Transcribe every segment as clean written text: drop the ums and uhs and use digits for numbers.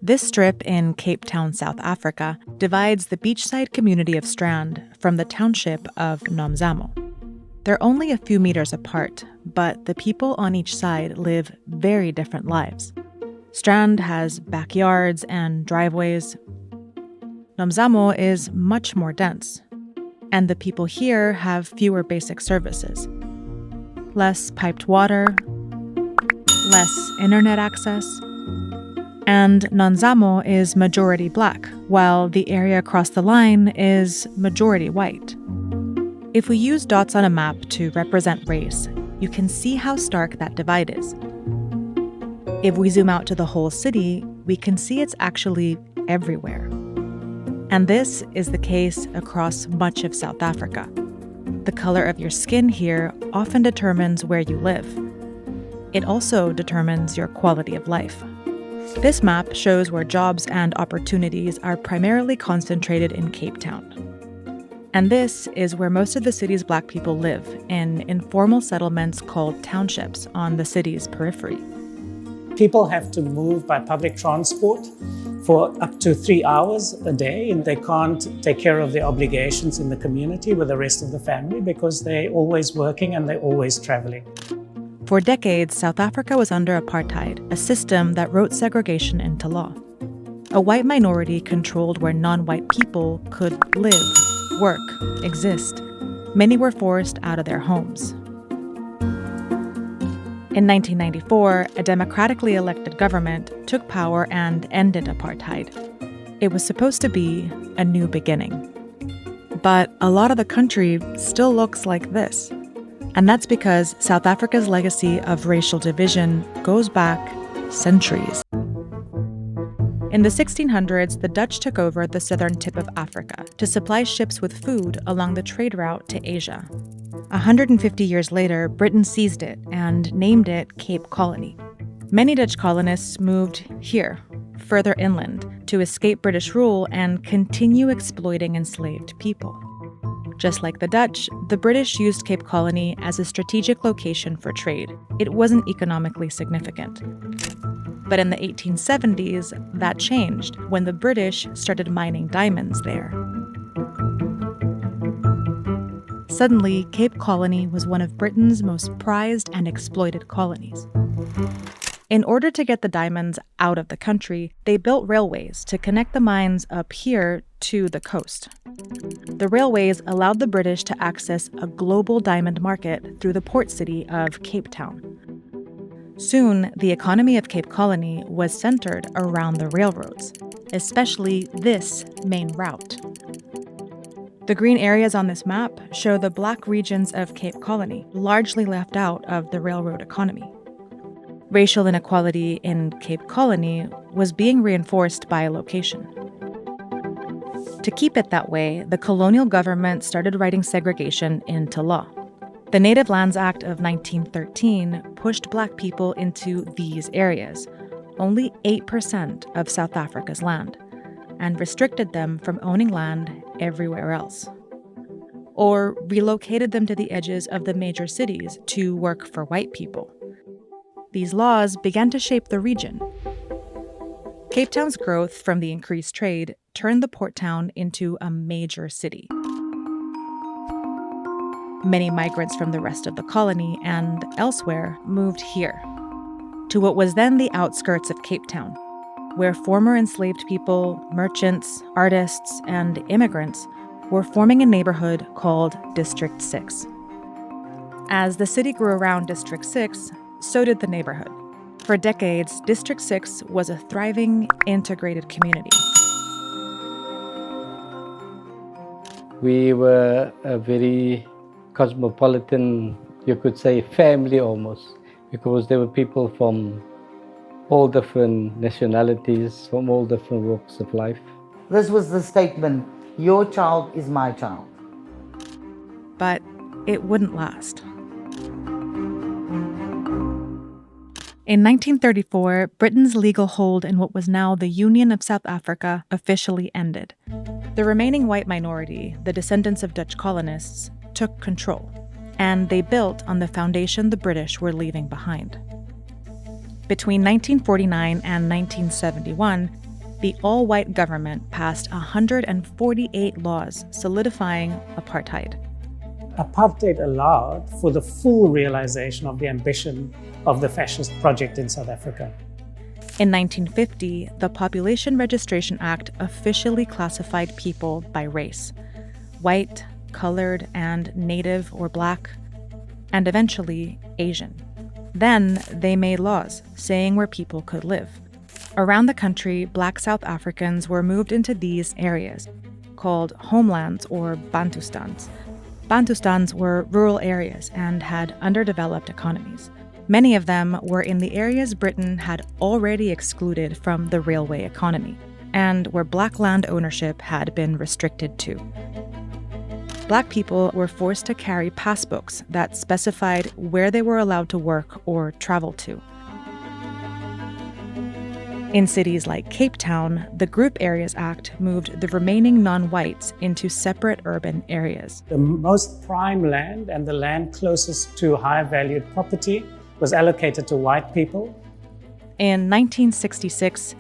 This strip in Cape Town, South Africa, divides the beachside community of Strand from the township of Nomzamo. They're only a few meters apart, but the people on each side live very different lives. Strand has backyards and driveways. Nomzamo is much more dense, and the people here have fewer basic services. Less piped water, less internet access, and Nomzamo is majority black, while the area across the line is majority white. If we use dots on a map to represent race, you can see how stark that divide is. If we zoom out to the whole city, we can see it's actually everywhere. And this is the case across much of South Africa. The color of your skin here often determines where you live. It also determines your quality of life. This map shows where jobs and opportunities are primarily concentrated in Cape Town. And this is where most of the city's black people live, in informal settlements called townships on the city's periphery. People have to move by public transport for up to 3 hours a day, and they can't take care of their obligations in the community with the rest of the family because they're always working and they're always traveling. For decades, South Africa was under apartheid, a system that wrote segregation into law. A white minority controlled where non-white people could live, work, exist. Many were forced out of their homes. In 1994, a democratically elected government took power and ended apartheid. It was supposed to be a new beginning. But a lot of the country still looks like this. And that's because South Africa's legacy of racial division goes back centuries. In the 1600s, the Dutch took over the southern tip of Africa to supply ships with food along the trade route to Asia. 150 years later, Britain seized it and named it Cape Colony. Many Dutch colonists moved here, further inland, to escape British rule and continue exploiting enslaved people. Just like the Dutch, the British used Cape Colony as a strategic location for trade. It wasn't economically significant. But in the 1870s, that changed when the British started mining diamonds there. Suddenly, Cape Colony was one of Britain's most prized and exploited colonies. In order to get the diamonds out of the country, they built railways to connect the mines up here to the coast. The railways allowed the British to access a global diamond market through the port city of Cape Town. Soon, the economy of Cape Colony was centered around the railroads, especially this main route. The green areas on this map show the black regions of Cape Colony, largely left out of the railroad economy. Racial inequality in Cape Colony was being reinforced by location. To keep it that way, the colonial government started writing segregation into law. The Native Lands Act of 1913 pushed black people into these areas, only 8% of South Africa's land, and restricted them from owning land everywhere else. Or relocated them to the edges of the major cities to work for white people. These laws began to shape the region. Cape Town's growth from the increased trade turned the port town into a major city. Many migrants from the rest of the colony and elsewhere moved here, to what was then the outskirts of Cape Town, where former enslaved people, merchants, artists, and immigrants were forming a neighborhood called District 6. As the city grew around District 6, so did the neighborhood. For decades, District 6 was a thriving, integrated community. We were a very cosmopolitan, you could say, family almost, because there were people from all different nationalities, from all different walks of life. This was the statement, your child is my child. But it wouldn't last. In 1934, Britain's legal hold in what was now the Union of South Africa officially ended. The remaining white minority, the descendants of Dutch colonists, took control, and they built on the foundation the British were leaving behind. Between 1949 and 1971, the all-white government passed 148 laws solidifying apartheid. Apartheid allowed for the full realization of the ambition of the fascist project in South Africa. In 1950, the Population Registration Act officially classified people by race: white, colored, and native or black, and eventually Asian. Then they made laws saying where people could live. Around the country, Black South Africans were moved into these areas, called homelands or Bantustans. Bantustans were rural areas and had underdeveloped economies. Many of them were in the areas Britain had already excluded from the railway economy, and where black land ownership had been restricted too. Black people were forced to carry passbooks that specified where they were allowed to work or travel to. In cities like Cape Town, the Group Areas Act moved the remaining non-whites into separate urban areas. The most prime land and the land closest to high-valued property was allocated to white people. In 1966,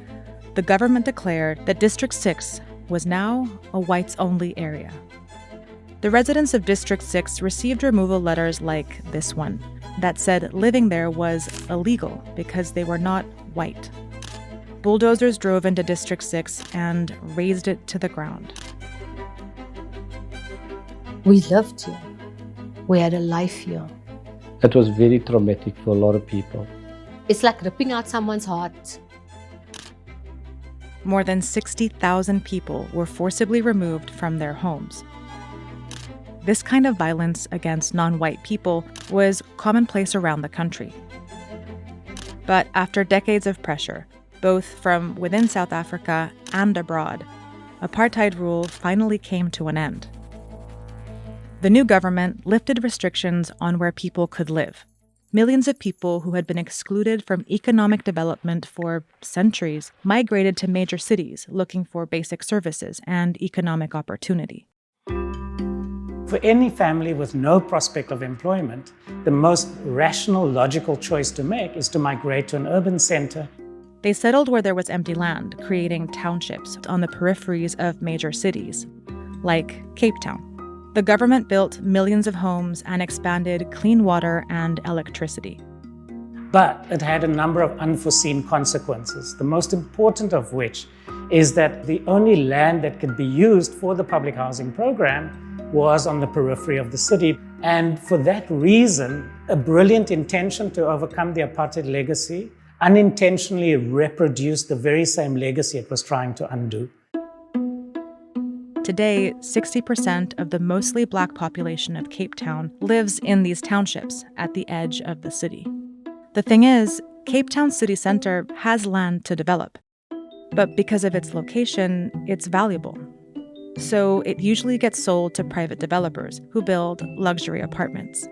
the government declared that District 6 was now a whites-only area. The residents of District 6 received removal letters like this one that said living there was illegal because they were not white. Bulldozers drove into District 6 and razed it to the ground. We lived here. We had a life here. It was very traumatic for a lot of people. It's like ripping out someone's heart. More than 60,000 people were forcibly removed from their homes. This kind of violence against non-white people was commonplace around the country. But after decades of pressure, both from within South Africa and abroad, apartheid rule finally came to an end. The new government lifted restrictions on where people could live. Millions of people who had been excluded from economic development for centuries migrated to major cities looking for basic services and economic opportunity. For any family with no prospect of employment, the most rational, logical choice to make is to migrate to an urban center. They settled where there was empty land, creating townships on the peripheries of major cities, like Cape Town. The government built millions of homes and expanded clean water and electricity. But it had a number of unforeseen consequences, the most important of which is that the only land that could be used for the public housing program was on the periphery of the city. And for that reason, a brilliant intention to overcome the apartheid legacy unintentionally reproduced the very same legacy it was trying to undo. Today, 60% of the mostly black population of Cape Town lives in these townships at the edge of the city. The thing is, Cape Town city center has land to develop, but because of its location, it's valuable. So it usually gets sold to private developers who build luxury apartments.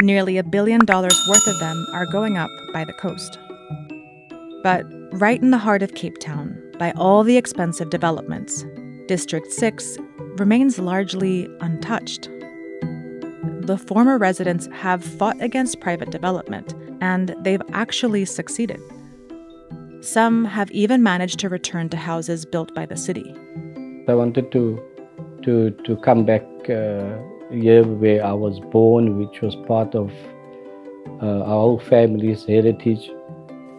Nearly $1 billion worth of them are going up by the coast. But right in the heart of Cape Town, by all the expensive developments, District 6 remains largely untouched. The former residents have fought against private development, and they've actually succeeded. Some have even managed to return to houses built by the city. I wanted to come back here where I was born, which was part of our whole family's heritage.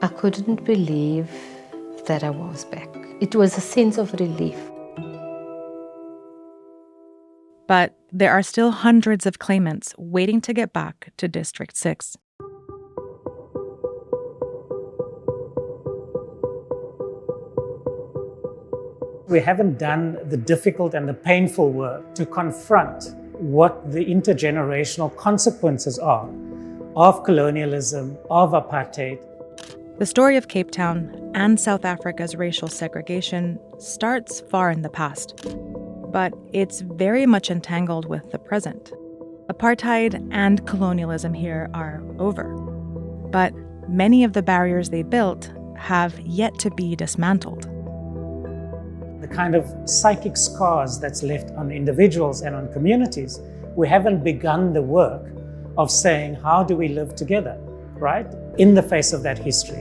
I couldn't believe that I was back. It was a sense of relief. But there are still hundreds of claimants waiting to get back to District 6. We haven't done the difficult and the painful work to confront what the intergenerational consequences are of colonialism, of apartheid. The story of Cape Town and South Africa's racial segregation starts far in the past, but it's very much entangled with the present. Apartheid and colonialism here are over, but many of the barriers they built have yet to be dismantled. The kind of psychic scars that's left on individuals and on communities, we haven't begun the work of saying, how do we live together, right, in the face of that history?